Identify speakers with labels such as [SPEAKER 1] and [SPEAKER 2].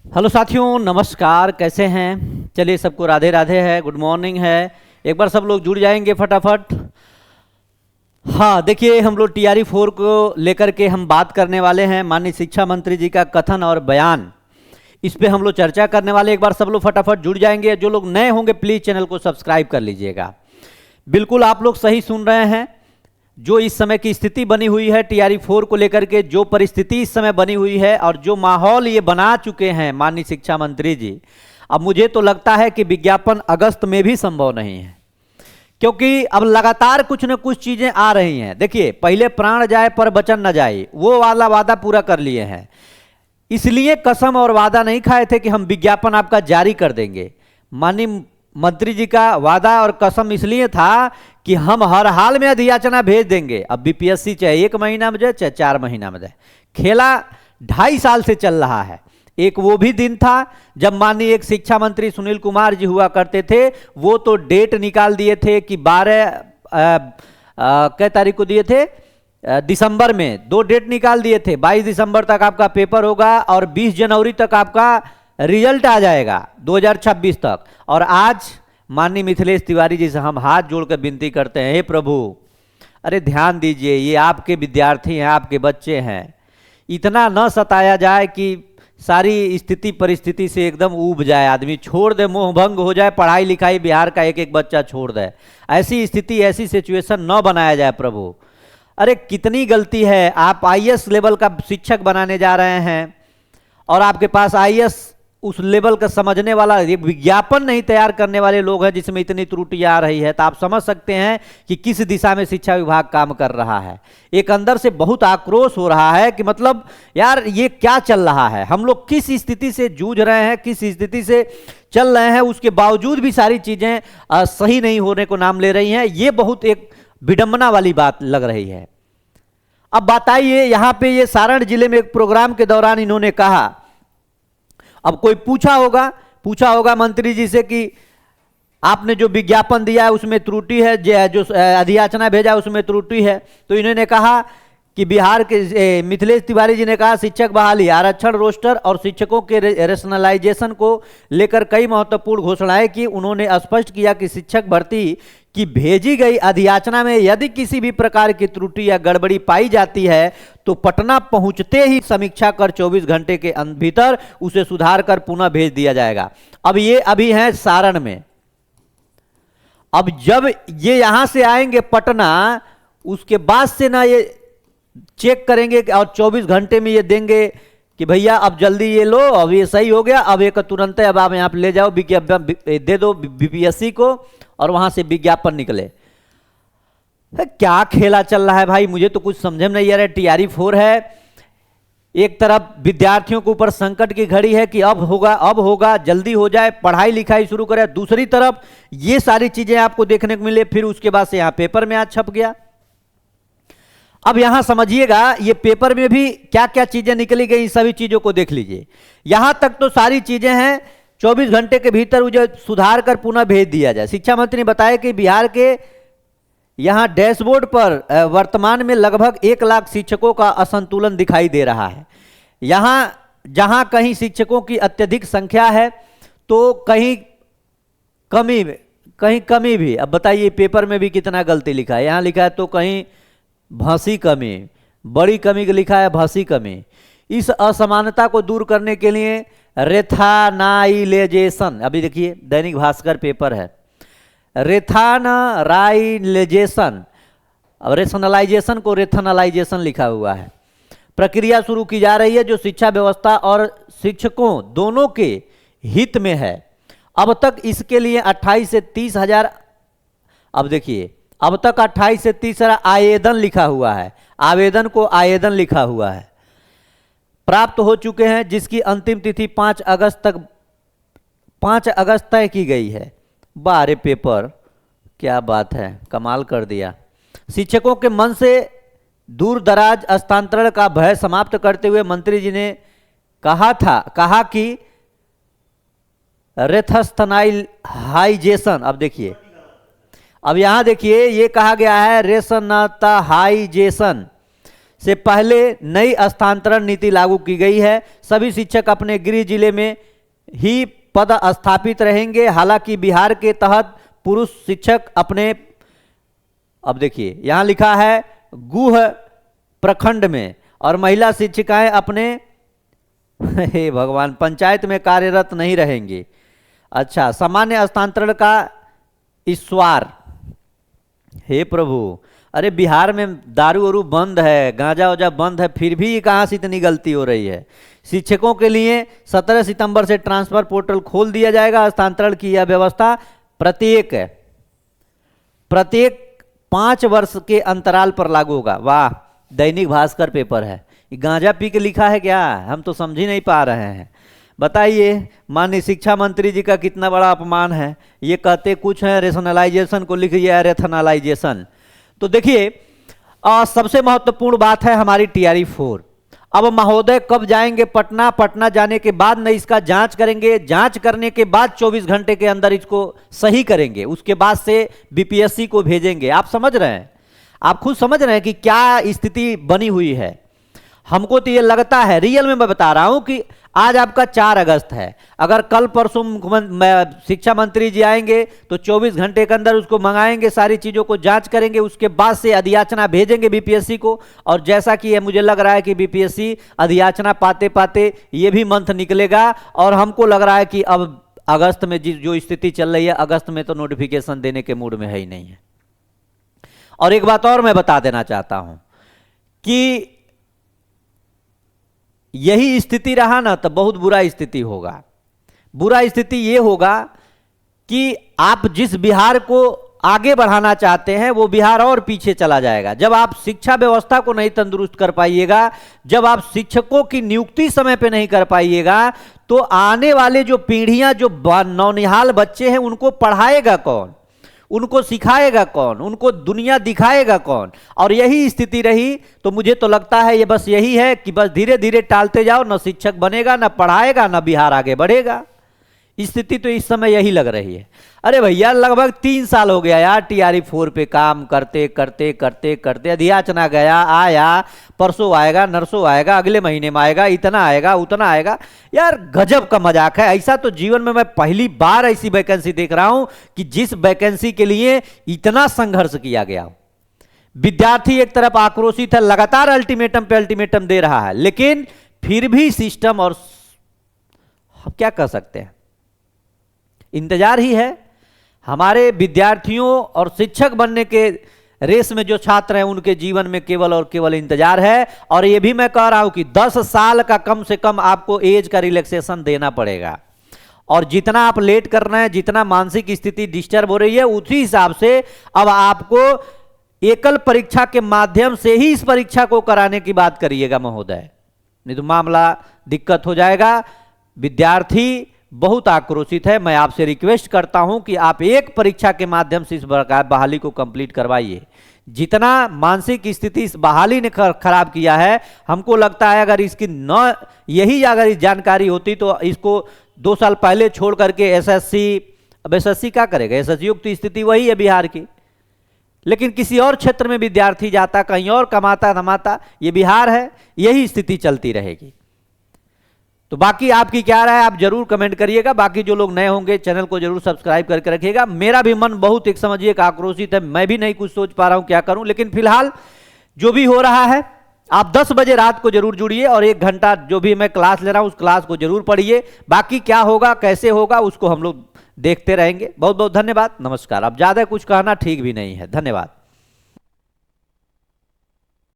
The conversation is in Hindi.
[SPEAKER 1] हेलो साथियों, नमस्कार। कैसे हैं? चलिए, सबको राधे राधे है, गुड मॉर्निंग है। एक बार सब लोग जुड़ जाएंगे फटाफट। हाँ, देखिए, हम लोग टीआरई 4 को लेकर के हम बात करने वाले हैं। माननीय शिक्षा मंत्री जी का कथन और बयान, इस पे हम लोग चर्चा करने वाले। एक बार सब लोग फटाफट जुड़ जाएंगे। जो लोग नए होंगे प्लीज़ चैनल को सब्सक्राइब कर लीजिएगा। बिल्कुल आप लोग सही सुन रहे हैं। जो इस समय की स्थिति बनी हुई है टीआरई 4 को लेकर के, जो परिस्थिति इस समय बनी हुई है और जो माहौल ये बना चुके हैं माननीय शिक्षा मंत्री जी, अब मुझे तो लगता है कि विज्ञापन अगस्त में भी संभव नहीं है, क्योंकि अब लगातार कुछ न कुछ चीजें आ रही हैं। देखिए, पहले प्राण जाए पर वचन न जाए, वो वाला वादा पूरा कर लिए हैं। इसलिए कसम और वादा नहीं खाए थे कि हम विज्ञापन आपका जारी कर देंगे। माननीय मंत्री जी का वादा और कसम इसलिए था कि हम हर हाल में अधियाचना भेज देंगे। अब बीपीएससी चाहे 1 महीना में जाए चाहे 4 महीना में जाए, खेला 2.5 साल से चल रहा है। एक वो भी दिन था जब माननीय एक शिक्षा मंत्री सुनील कुमार जी हुआ करते थे, वो तो डेट निकाल दिए थे कि 12 कै तारीख को दिए थे, दिसंबर में 2 डेट निकाल दिए थे। 22 दिसंबर तक आपका पेपर होगा और 20 जनवरी तक आपका रिजल्ट आ जाएगा 2026 तक। और आज माननीय मिथिलेश तिवारी जी से हम हाथ जोड़कर विनती करते हैं, हे प्रभु, अरे ध्यान दीजिए, ये आपके विद्यार्थी हैं, आपके बच्चे हैं। इतना न सताया जाए कि सारी स्थिति परिस्थिति से एकदम ऊब जाए, आदमी छोड़ दे, मोह भंग हो जाए, पढ़ाई लिखाई बिहार का एक एक बच्चा छोड़ दे। ऐसी स्थिति, ऐसी सिचुएशन न बनाया जाए प्रभु। अरे कितनी गलती है। आप आईएएस लेवल का शिक्षक बनाने जा रहे हैं और आपके पास आईएएस उस लेवल का समझने वाला एक विज्ञापन नहीं तैयार करने वाले लोग हैं, जिसमें इतनी त्रुटि आ रही है। तो आप समझ सकते हैं कि किस दिशा में शिक्षा विभाग काम कर रहा है। एक अंदर से बहुत आक्रोश हो रहा है कि मतलब यार ये क्या चल रहा है, हम लोग किस स्थिति से जूझ रहे हैं, किस स्थिति से चल रहे हैं, उसके बावजूद भी सारी चीजें सही नहीं होने को नाम ले रही हैं। ये बहुत एक विडंबना वाली बात लग रही है। अब बताइए, यहां पे ये सारण जिले में एक प्रोग्राम के दौरान इन्होंने कहा, अब कोई पूछा होगा मंत्री जी से कि आपने जो विज्ञापन दिया है उसमें त्रुटि है, जो अधियाचना भेजा उसमें त्रुटि है। तो इन्होंने कहा कि बिहार के मिथिलेश तिवारी जी ने कहा, शिक्षक बहाली, आरक्षण, रोस्टर और शिक्षकों के रेशनलाइजेशन को लेकर कई महत्वपूर्ण घोषणाएं की। उन्होंने स्पष्ट किया कि शिक्षक भर्ती की भेजी गई अधियाचना में यदि किसी भी प्रकार की त्रुटि या गड़बड़ी पाई जाती है तो पटना पहुंचते ही समीक्षा कर 24 घंटे के भीतर उसे सुधार कर पुनः भेज दिया जाएगा। अब ये अभी हैं सारण में। अब जब ये यहां से आएंगे पटना, उसके बाद से ना ये चेक करेंगे और 24 घंटे में ये देंगे कि भैया अब जल्दी ये लो, अब ये सही हो गया, अब एक तुरंत अब आप यहाँ पे ले जाओ, दे दो बीपीएससी को और वहां से विज्ञापन निकले। क्या खेला चल रहा है भाई, मुझे तो कुछ समझ में नहीं आ रहा है। टीआरई 4 है, एक तरफ विद्यार्थियों के ऊपर संकट की घड़ी है कि अब होगा, जल्दी हो जाए, पढ़ाई लिखाई शुरू करें। दूसरी तरफ ये सारी चीजें आपको देखने को मिले, फिर उसके बाद से यहाँ पेपर में आज छप गया। अब यहां समझिएगा, ये पेपर में भी क्या क्या चीजें निकली गई, सभी चीजों को देख लीजिए। यहां तक तो सारी चीजें हैं, 24 घंटे के भीतर उसे सुधार कर पुनः भेज दिया जाए। शिक्षा मंत्री ने बताया कि बिहार के यहां डैशबोर्ड पर वर्तमान में लगभग 1 लाख शिक्षकों का असंतुलन दिखाई दे रहा है। यहां जहां कहीं शिक्षकों की अत्यधिक संख्या है तो कहीं कमी भी। अब बताइए, पेपर में भी कितना गलती लिखा है। यहां लिखा है तो कहीं भाषी कमी, बड़ी कमी लिखा है भाषी कमी। इस असमानता को दूर करने के लिए रेथानाइलेजेशन, अभी देखिए दैनिक भास्कर पेपर है, रेथानाइलेजेशन, अब रेशनलाइजेशन को रेथनालाइजेशन लिखा हुआ है, प्रक्रिया शुरू की जा रही है जो शिक्षा व्यवस्था और शिक्षकों दोनों के हित में है। अब तक इसके लिए 28 से 30 हजार, अब देखिए अब तक 28 से 30 हजार आवेदन लिखा हुआ है, आवेदन को आवेदन लिखा हुआ है, प्राप्त हो चुके हैं, जिसकी अंतिम तिथि 5 अगस्त तय की गई है। बारे पेपर, क्या बात है, कमाल कर दिया। शिक्षकों के मन से दूर दराज हस्तांतरण का भय समाप्त करते हुए मंत्री जी ने कहा कि रेथस्थनाइजेशन, अब देखिए, अब यहां देखिए ये कहा गया है रेशनताइजेशन, से पहले नई स्थानांतरण नीति लागू की गई है। सभी शिक्षक अपने गृह जिले में ही पद स्थापित रहेंगे। हालांकि बिहार के तहत पुरुष शिक्षक अपने, अब देखिए यहां लिखा है गुह प्रखंड में, और महिला शिक्षिकाएं अपने हे भगवान पंचायत में कार्यरत नहीं रहेंगे। अच्छा, सामान्य स्थानांतरण का ईश्वर, हे प्रभु, अरे बिहार में दारू वारू बंद है, गांजा वाजा बंद है, फिर भी कहां से इतनी गलती हो रही है। शिक्षकों के लिए 17 सितंबर से ट्रांसफर पोर्टल खोल दिया जाएगा। स्थानांतरण की यह व्यवस्था प्रत्येक 5 वर्ष के अंतराल पर लागू होगा। वाह, दैनिक भास्कर पेपर है, गांजा पी के लिखा है क्या? हम तो समझ ही नहीं पा रहे हैं। बताइए, माननीय शिक्षा मंत्री जी का कितना बड़ा अपमान है। ये कहते कुछ है, रेशनलाइजेशन को लिख दिया है रेथनलाइजेशन। तो देखिए, सबसे महत्वपूर्ण बात है हमारी टीआरई 4। अब महोदय कब जाएंगे पटना? पटना जाने के बाद न इसका जांच करेंगे, जांच करने के बाद 24 घंटे के अंदर इसको सही करेंगे, उसके बाद से बीपीएससी को भेजेंगे। आप समझ रहे हैं, आप खुद समझ रहे हैं कि क्या स्थिति बनी हुई है। हमको तो ये लगता है, रियल में मैं बता रहा हूं कि आज आपका 4 अगस्त है, अगर कल परसों शिक्षा मंत्री जी आएंगे तो 24 घंटे के अंदर उसको मंगाएंगे, सारी चीज़ों को जांच करेंगे, उसके बाद से अधियाचना भेजेंगे बीपीएससी को। और जैसा कि ये मुझे लग रहा है कि बीपीएससी अधियाचना पाते पाते ये भी मंथ निकलेगा, और हमको लग रहा है कि अब अगस्त में जो स्थिति चल रही है, अगस्त में तो नोटिफिकेशन देने के मूड में है ही नहीं है। और एक बात और मैं बता देना चाहता हूं कि यही स्थिति रहा ना तो बहुत बुरा स्थिति होगा। बुरा स्थिति ये होगा कि आप जिस बिहार को आगे बढ़ाना चाहते हैं वो बिहार और पीछे चला जाएगा। जब आप शिक्षा व्यवस्था को नहीं तंदुरुस्त कर पाइएगा, जब आप शिक्षकों की नियुक्ति समय पे नहीं कर पाइएगा, तो आने वाले जो पीढ़ियां, जो नौनिहाल बच्चे हैं, उनको पढ़ाएगा कौन, उनको सिखाएगा कौन, उनको दुनिया दिखाएगा कौन। और यही स्थिति रही तो मुझे तो लगता है ये बस यही है कि बस धीरे धीरे टालते जाओ, न शिक्षक बनेगा, न पढ़ाएगा, न बिहार आगे बढ़ेगा। स्थिति तो इस समय यही लग रही है। अरे भैया, लगभग 3 साल हो गया यार टीआरई 4 पे काम करते करते करते करते। अधियाचना गया, आया, परसों आएगा, नरसों आएगा, अगले महीने में आएगा, इतना आएगा, उतना आएगा। यार गजब का मजाक है। ऐसा तो जीवन में मैं पहली बार ऐसी वैकेंसी देख रहा हूं कि जिस वैकेंसी के लिए इतना संघर्ष किया गया हो। विद्यार्थी एक तरफ आक्रोशित है, लगातार अल्टीमेटम पे अल्टीमेटम दे रहा है, लेकिन फिर भी सिस्टम, और हम क्या कर सकते हैं, इंतजार ही है। हमारे विद्यार्थियों और शिक्षक बनने के रेस में जो छात्र हैं उनके जीवन में केवल और केवल इंतजार है। और ये भी मैं कह रहा हूं कि 10 साल का कम से कम आपको एज का रिलैक्सेशन देना पड़ेगा। और जितना आप लेट कर रहे हैं, जितना मानसिक स्थिति डिस्टर्ब हो रही है, उसी हिसाब से अब आपको एकल परीक्षा के माध्यम से ही इस परीक्षा को कराने की बात करिएगा महोदय, नहीं तो मामला दिक्कत हो जाएगा। विद्यार्थी बहुत आक्रोशित है। मैं आपसे रिक्वेस्ट करता हूं कि आप एक परीक्षा के माध्यम से इस बहाली को कंप्लीट करवाइए। जितना मानसिक स्थिति इस बहाली ने खराब किया है, हमको लगता है अगर इसकी न यही अगर इस जानकारी होती तो इसको 2 साल पहले छोड़ करके एसएससी, अब एसएससी क्या करेगा, एसएससी युक्त स्थिति वही है बिहार की। लेकिन किसी और क्षेत्र में विद्यार्थी जाता, कहीं और कमाता धमाता, ये बिहार है, यही स्थिति चलती रहेगी। तो बाकी आपकी क्या राय है आप जरूर कमेंट करिएगा। बाकी जो लोग नए होंगे चैनल को जरूर सब्सक्राइब करके रखिएगा। मेरा भी मन बहुत एक समझिए आक्रोशित है, मैं भी नहीं कुछ सोच पा रहा हूं क्या करूं। लेकिन फिलहाल जो भी हो रहा है, आप 10 बजे रात को जरूर जुड़िए और 1 घंटा जो भी मैं क्लास ले रहा हूं उस क्लास को जरूर पढ़िए। बाकी क्या होगा कैसे होगा उसको हम लोग देखते रहेंगे। बहुत बहुत धन्यवाद, नमस्कार। अब ज्यादा कुछ कहना ठीक भी नहीं है। धन्यवाद।